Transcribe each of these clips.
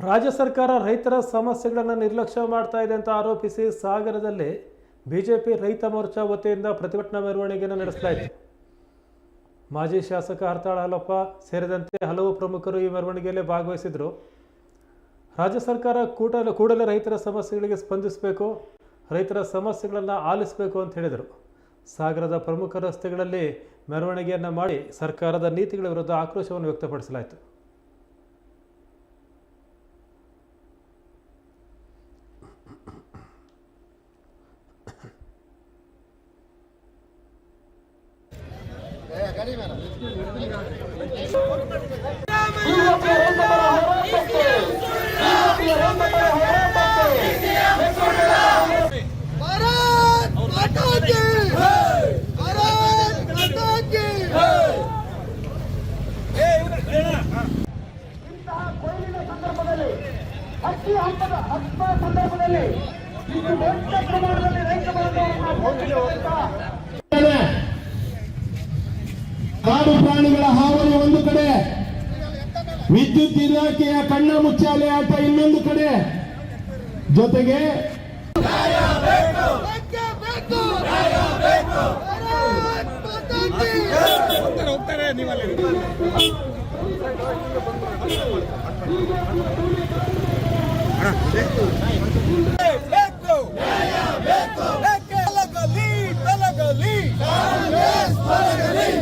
ರಾಜ್ಯ ಸರ್ಕಾರ ರೈತರ ಸಮಸ್ಯೆಗಳನ್ನು ನಿರ್ಲಕ್ಷ್ಯ ಮಾಡ್ತಾ ಇದೆ ಅಂತ ಆರೋಪಿಸಿ ಸಾಗರದಲ್ಲಿ ಬಿಜೆಪಿ ರೈತ ಮೋರ್ಚಾ ವತಿಯಿಂದ ಪ್ರತಿಭಟನಾ ಮೆರವಣಿಗೆಯನ್ನು ನಡೆಸಲಾಯಿತು. ಮಾಜಿ ಶಾಸಕ ಹರ್ತಾಳ ಹಾಲಪ್ಪ ಸೇರಿದಂತೆ ಹಲವು ಪ್ರಮುಖರು ಈ ಮೆರವಣಿಗೆಯಲ್ಲಿ ಭಾಗವಹಿಸಿದರು. ರಾಜ್ಯ ಸರ್ಕಾರ ಕೂಡಲೇ ರೈತರ ಸಮಸ್ಯೆಗಳಿಗೆ ಸ್ಪಂದಿಸಬೇಕು, ರೈತರ ಸಮಸ್ಯೆಗಳನ್ನು ಆಲಿಸಬೇಕು ಅಂತ ಹೇಳಿದರು. ಸಾಗರದ ಪ್ರಮುಖ ರಸ್ತೆಗಳಲ್ಲಿ ಮೆರವಣಿಗೆಯನ್ನು ಮಾಡಿ ಸರ್ಕಾರದ ನೀತಿಗಳ ವಿರುದ್ಧ ಆಕ್ರೋಶವನ್ನು ವ್ಯಕ್ತಪಡಿಸಲಾಯಿತು. ಕಾಡು ಪ್ರಾಣಿಗಳ ಹಾವಳಿ ಒಂದು ಕಡೆ, ವಿದ್ಯುತ್ ಇಲಾಖೆಯ ಕಣ್ಣ ಮುಚ್ಚಾಲೆ ಆಟ ಇನ್ನೊಂದು ಕಡೆ, ಜೊತೆಗೆ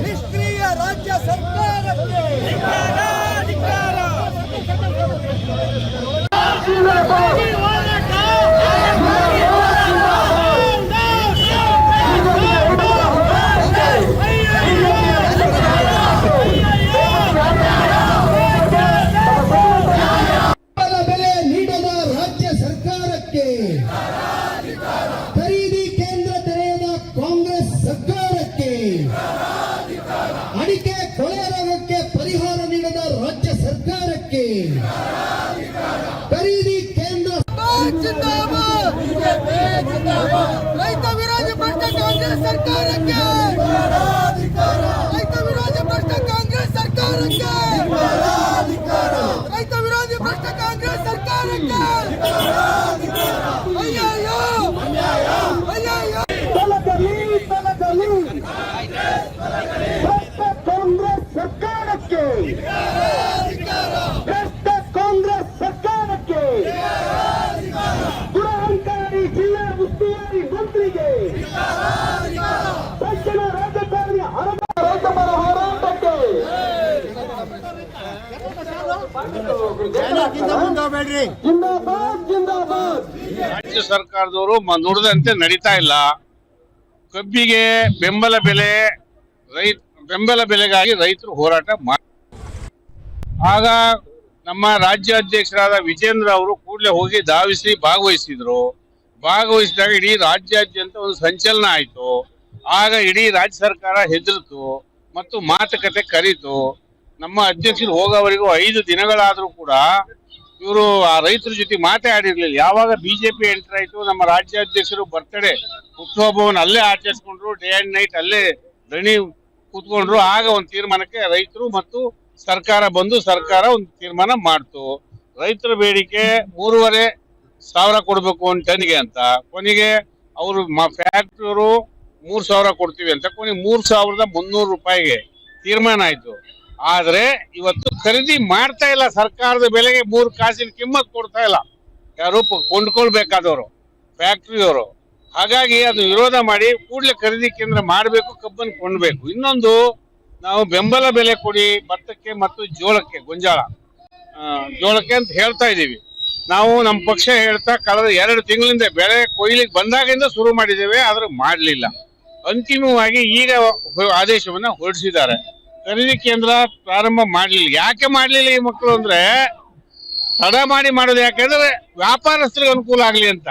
ನಿಷ್ಕ್ರಿಯ ರಾಜ್ಯ ಸರ್ಕಾರಕ್ಕೆ ಬೆಲೆ ನೀಡದ ರಾಜ್ಯ ಸರ್ಕಾರಕ್ಕೆ, ಖರೀದಿ ಕೇಂದ್ರ ತೆರೆಯದ ಕಾಂಗ್ರೆಸ್ ಸರ್ಕಾರಕ್ಕೆ, ಅಡಿಕೆ ಕೊಳೆ ರೋಗಕ್ಕೆ ಪರಿಹಾರ ನೀಡದ ರಾಜ್ಯ ಸರ್ಕಾರಕ್ಕೆ, ಖರೀದಿ ಕೇಂದ್ರ ರೈತ ವಿರೋಧಿ ಭ್ರಷ್ಟ ಕಾಂಗ್ರೆಸ್ ಸರ್ಕಾರಕ್ಕೆ, ರೈತ ವಿರೋಧಿ ಭ್ರಷ್ಟ ಕಾಂಗ್ರೆಸ್ ಸರ್ಕಾರಕ್ಕೆ, ರೈತ ವಿರೋಧಿ ಭ್ರಷ್ಟ ಕಾಂಗ್ರೆಸ್ ಸರ್ಕಾರಕ್ಕೆ ಅಯ್ಯಯ್ಯೋ ಅಯ್ಯಯ್ಯೋ ತಲಗಲಿ ಭ್ರಷ್ಟ ಕಾಂಗ್ರೆಸ್ ಸರ್ಕಾರಕ್ಕೆ, ಭ್ರಷ್ಟ ಕಾಂಗ್ರೆಸ್ ಸರ್ಕಾರಕ್ಕೆ, ದುರಹಂಕಾರಿ ಜಿಲ್ಲಾ ಉಸ್ತುವಾರಿ ಮಂತ್ರಿಗೆ, ಸಜ್ಜನ ರಾಜಕಾರಣಿ ರೈತರ ಹೋರಾಟಕ್ಕೆ ಜಿಂದಾಬಾದ್ ಜಿಂದಾಬಾದ್. ರಾಜ್ಯ ಸರ್ಕಾರದವರು ನುಡಿದಂತೆ ನಡೀತಾ ಇಲ್ಲ. ಕಬ್ಬಿಗೆ ಬೆಂಬಲ ಬೆಲೆಗಾಗಿ ರೈತರು ಹೋರಾಟ ಮಾಡಿ, ಆಗ ನಮ್ಮ ರಾಜ್ಯಾಧ್ಯಕ್ಷರಾದ ವಿಜೇಂದ್ರ ಅವರು ಕೂಡಲೇ ಹೋಗಿ ಧಾವಿಸಿ ಭಾಗವಹಿಸಿದಾಗ ಇಡೀ ರಾಜ್ಯಾದ್ಯಂತ ಒಂದು ಸಂಚಲನ ಆಯಿತು. ಆಗ ಇಡೀ ರಾಜ್ಯ ಸರ್ಕಾರ ಹೆದರಿತು ಮತ್ತು ಮಾತುಕತೆ ಕರೀತು. ನಮ್ಮ ಅಧ್ಯಕ್ಷರು ಹೋಗೋವರೆಗೂ 5 ದಿನಗಳಾದ್ರೂ ಕೂಡ ಇವರು ಆ ರೈತರ ಜೊತೆ ಮಾತಾಡಿರ್ಲಿಲ್ಲ. ಯಾವಾಗ ಬಿಜೆಪಿ ಎಂಟರ್ ಆಯ್ತು, ನಮ್ಮ ರಾಜ್ಯಾಧ್ಯಕ್ಷರು ಬರ್ತಡೇ ಹುಟ್ಟುಹಬ್ಬವನ್ನು ಅಲ್ಲೇ ಆಚರಿಸ್ಕೊಂಡ್ರು, ಡೇ ಅಂಡ್ ನೈಟ್ ಅಲ್ಲೇ ದಣಿ ಕೂತ್ಕೊಂಡ್ರು. ಆಗ ಒಂದು ತೀರ್ಮಾನಕ್ಕೆ ರೈತರು ಮತ್ತು ಸರ್ಕಾರ ಬಂದು ಸರ್ಕಾರ ಒಂದು ತೀರ್ಮಾನ ಮಾಡ್ತು. ರೈತರ ಬೇಡಿಕೆ 3,500 ಕೊಡ್ಬೇಕು ಒಂದು ಟನ್ಗೆ ಅಂತ. ಕೊನೆಗೆ ಅವರು ಫ್ಯಾಕ್ಟ್ರಿಯವರು 3,000 ಕೊಡ್ತೀವಿ ಅಂತ ಕೊನೆಗೆ 3,300 ರೂಪಾಯಿಗೆ ತೀರ್ಮಾನ ಆಯ್ತು. ಆದ್ರೆ ಇವತ್ತು ಖರೀದಿ ಮಾಡ್ತಾ ಇಲ್ಲ, ಸರ್ಕಾರದ ಬೆಲೆಗೆ 3 ಕಾಸಿನ ಕಿಮ್ಮತ್ ಕೊಡ್ತಾ ಇಲ್ಲ ಯಾರು ಕೊಂಡ್ಕೊಳ್ಬೇಕಾದವರು, ಫ್ಯಾಕ್ಟ್ರಿಯವರು. ಹಾಗಾಗಿ ಅದು ವಿರೋಧ ಮಾಡಿ ಕೂಡಲೇ ಖರೀದಿ ಕೇಂದ್ರ ಮಾಡಬೇಕು, ಕಬ್ಬನ್ನು ಕೊಂಡ್ಬೇಕು. ಇನ್ನೊಂದು, ನಾವು ಬೆಂಬಲ ಬೆಲೆ ಕೊಡಿ ಭತ್ತಕ್ಕೆ ಮತ್ತು ಜೋಳಕ್ಕೆ, ಜೋಳಕ್ಕೆ ಅಂತ ಹೇಳ್ತಾ ಇದೀವಿ. ನಾವು ನಮ್ಮ ಪಕ್ಷ ಹೇಳ್ತಾ ಕಳೆದ 2 ತಿಂಗಳಿಂದ ಬೆಳೆ ಕೊಯ್ಲಿಗೆ ಬಂದಾಗಿಂದ ಶುರು ಮಾಡಿದ್ದೇವೆ, ಆದ್ರೆ ಮಾಡಲಿಲ್ಲ. ಅಂತಿಮವಾಗಿ ಈಗ ಆದೇಶವನ್ನ ಹೊರಡಿಸಿದ್ದಾರೆ. ಖರೀದಿ ಕೇಂದ್ರ ಪ್ರಾರಂಭ ಮಾಡಲಿಲ್ಲ. ಯಾಕೆ ಮಾಡಲಿಲ್ಲ ಈ ಮಕ್ಕಳು ಅಂದ್ರೆ, ತಡ ಮಾಡೋದು ಯಾಕೆಂದ್ರೆ ವ್ಯಾಪಾರಸ್ಥರಿಗೆ ಅನುಕೂಲ ಆಗ್ಲಿ ಅಂತ.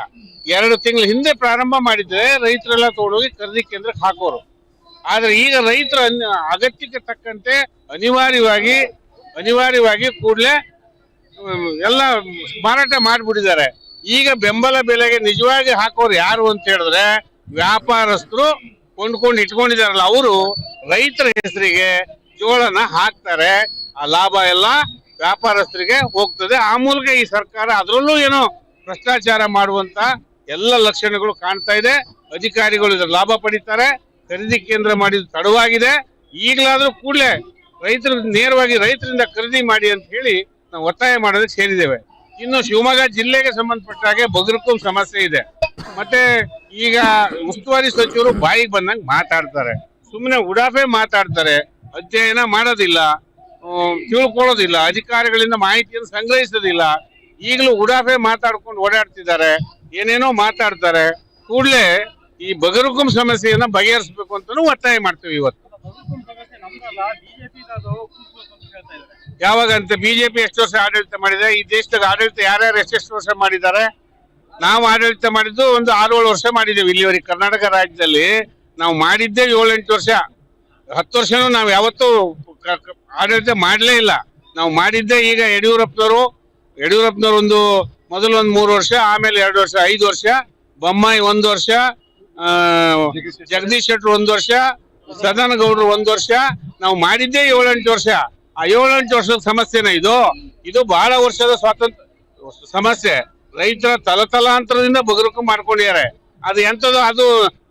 2 ತಿಂಗಳ ಹಿಂದೆ ಪ್ರಾರಂಭ ಮಾಡಿದ್ರೆ ರೈತರೆಲ್ಲ ತಗೊಂಡೋಗಿ ಖರೀದಿ ಕೇಂದ್ರಕ್ಕೆ ಹಾಕೋರು. ಆದ್ರೆ ಈಗ ರೈತರ ಅಗತ್ಯಕ್ಕೆ ತಕ್ಕಂತೆ ಅನಿವಾರ್ಯವಾಗಿ ಕೂಡಲೇ ಎಲ್ಲ ಮಾರಾಟ ಮಾಡಿಬಿಟ್ಟಿದ್ದಾರೆ. ಈಗ ಬೆಂಬಲ ಬೆಲೆಗೆ ನಿಜವಾಗಿ ಹಾಕೋರು ಯಾರು ಅಂತ ಹೇಳಿದ್ರೆ ವ್ಯಾಪಾರಸ್ಥರು ಕೊಂಡ್ಕೊಂಡು ಇಟ್ಕೊಂಡಿದಾರಲ್ಲ ಅವರು ರೈತರ ಹೆಸರಿಗೆ ಜೋಳನ ಹಾಕ್ತಾರೆ. ಆ ಲಾಭ ಎಲ್ಲ ವ್ಯಾಪಾರಸ್ಥರಿಗೆ ಹೋಗ್ತದೆ. ಆ ಮೂಲಕ ಈ ಸರ್ಕಾರ ಅದರಲ್ಲೂ ಏನೋ ಭ್ರಷ್ಟಾಚಾರ ಮಾಡುವಂತ ಎಲ್ಲ ಲಕ್ಷಣಗಳು ಕಾಣ್ತಾ ಇದೆ. ಅಧಿಕಾರಿಗಳು ಇದರ ಲಾಭ ಪಡಿತಾರೆ. ಖರೀದಿ ಕೇಂದ್ರ ಮಾಡಿದ್ದು ತಡವಾಗಿದೆ. ಈಗಲಾದ್ರೂ ಕೂಡಲೇ ರೈತರು ನೇರವಾಗಿ ರೈತರಿಂದ ಖರೀದಿ ಮಾಡಿ ಅಂತ ಹೇಳಿ ನಾವು ಒತ್ತಾಯ ಮಾಡೋದಕ್ಕೆ ಸೇರಿದ್ದೇವೆ. ಇನ್ನು ಶಿವಮೊಗ್ಗ ಜಿಲ್ಲೆಗೆ ಸಂಬಂಧಪಟ್ಟ ಹಾಗೆ ಬಗರ್ಕುಂ ಸಮಸ್ಯೆ ಇದೆ. ಮತ್ತೆ ಈಗ ಉಸ್ತುವಾರಿ ಸಚಿವರು ಬಾಯಿಗೆ ಬಂದಂಗೆ ಮಾತಾಡ್ತಾರೆ, ಸುಮ್ಮನೆ ಉಡಾಫೆ ಮಾತಾಡ್ತಾರೆ, ಅಧ್ಯಯನ ಮಾಡೋದಿಲ್ಲ, ತಿಳ್ಕೊಳ್ಳೋದಿಲ್ಲ, ಅಧಿಕಾರಿಗಳಿಂದ ಮಾಹಿತಿಯನ್ನು ಸಂಗ್ರಹಿಸೋದಿಲ್ಲ. ಈಗಲೂ ಉಡಾಫೆ ಮಾತಾಡ್ಕೊಂಡು ಓಡಾಡ್ತಿದ್ದಾರೆ, ಏನೇನೋ ಮಾತಾಡ್ತಾರೆ. ಕೂಡಲೇ ಈ ಬಗರ್ಕುಂ ಸಮಸ್ಯೆಯನ್ನ ಬಗೆಹರಿಸಬೇಕು ಅಂತಾನು ಒತ್ತಾಯ ಮಾಡ್ತೀವಿ ಇವತ್ತು. ಯಾವಾಗಂತೆ ಬಿಜೆಪಿ ಎಷ್ಟು ವರ್ಷ ಆಡಳಿತ ಮಾಡಿದೆ? ಈ ದೇಶದಾಗ ಆಡಳಿತ ಯಾರ್ಯಾರು ಎಷ್ಟೆಷ್ಟು ವರ್ಷ ಮಾಡಿದ್ದಾರೆ? ನಾವು ಆಡಳಿತ ಮಾಡಿದ್ದು ಒಂದು 6-7 ವರ್ಷ ಮಾಡಿದ್ದೇವೆ ಇಲ್ಲಿವರೆಗೆ. ಕರ್ನಾಟಕ ರಾಜ್ಯದಲ್ಲಿ ನಾವು ಮಾಡಿದ್ದೇ 7-8 ವರ್ಷ. 10 ವರ್ಷನೂ ನಾವು ಯಾವತ್ತೂ ಆಡಳಿತ ಮಾಡಲೇ ಇಲ್ಲ. ನಾವು ಮಾಡಿದ್ದೇ ಈಗ ಯಡಿಯೂರಪ್ಪನವರು ಒಂದು ಮೊದಲು ಒಂದು 3 ವರ್ಷ, ಆಮೇಲೆ 2 ವರ್ಷ, 5 ವರ್ಷ, ಬೊಮ್ಮಾಯಿ 1 ವರ್ಷ, ಜಗದೀಶ್ ಶೆಟ್ಟರ್ 1 ವರ್ಷ, ಸದಾನಂದ ಗೌಡರು 1 ವರ್ಷ. ನಾವು ಮಾಡಿದ್ದೇ 7-8 ವರ್ಷ. ಆ 7-8 ವರ್ಷದ ಸಮಸ್ಯೆನ ಇದು ಬಹಳ ವರ್ಷದ ಸ್ವಾತಂತ್ರ್ಯ ಸಮಸ್ಯೆ. ರೈತರ ತಲತಲಾಂತರದಿಂದ ಬಗರುಕು ಮಾಡ್ಕೊಂಡಿದ್ದಾರೆ. ಅದು ಎಂತದ್ದು? ಅದು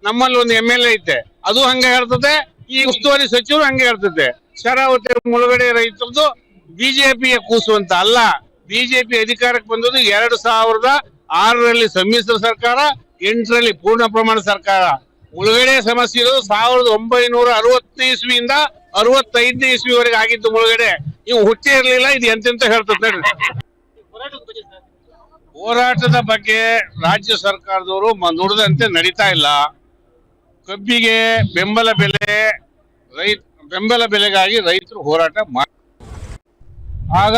ನಮ್ಮಲ್ಲಿ ಒಂದು MLA ಐತೆ, ಅದು ಹಂಗೆ ಹೇಳ್ತದೆ. ಈ ಉಸ್ತುವಾರಿ ಸಚಿವರು ಹಂಗೆ ಹೇಳ್ತದೆ. ಶರಾವತಿ ಮುಳುಗಡೆ ರೈತರದ್ದು ಬಿಜೆಪಿಯ ಕೂಸು ಅಂತ ಅಲ್ಲ. ಬಿಜೆಪಿ ಅಧಿಕಾರಕ್ಕೆ ಬಂದದ್ದು 2006ರಲ್ಲಿ ಸಮ್ಮಿಶ್ರ ಸರ್ಕಾರ, 8ರಲ್ಲಿ ಪೂರ್ಣ ಪ್ರಮಾಣ ಸರ್ಕಾರ. ಮುಳುಗಡೆ ಸಮಸ್ಯೆ ಇರೋದು 1960ನೇ ಇಸ್ವಿಯಿಂದ 65ನೇ ಇಸ್ವಿವರೆಗೆ ಆಗಿದ್ದು ಮುಳುಗಡೆ. ಇವು ಹುಟ್ಟೇ ಇರಲಿಲ್ಲ. ಇದು ಎಂತೆಂತ ಹೇಳ್ತದೆ. ಹೋರಾಟದ ಬಗ್ಗೆ ರಾಜ್ಯ ಸರ್ಕಾರದವರು ನುಡಿದಂತೆ ನಡೀತಾ ಇಲ್ಲ. ಕಬ್ಬಿಗೆ ಬೆಂಬಲ ಬೆಲೆಗಾಗಿ ರೈತರು ಹೋರಾಟ ಮಾಡಿ, ಆಗ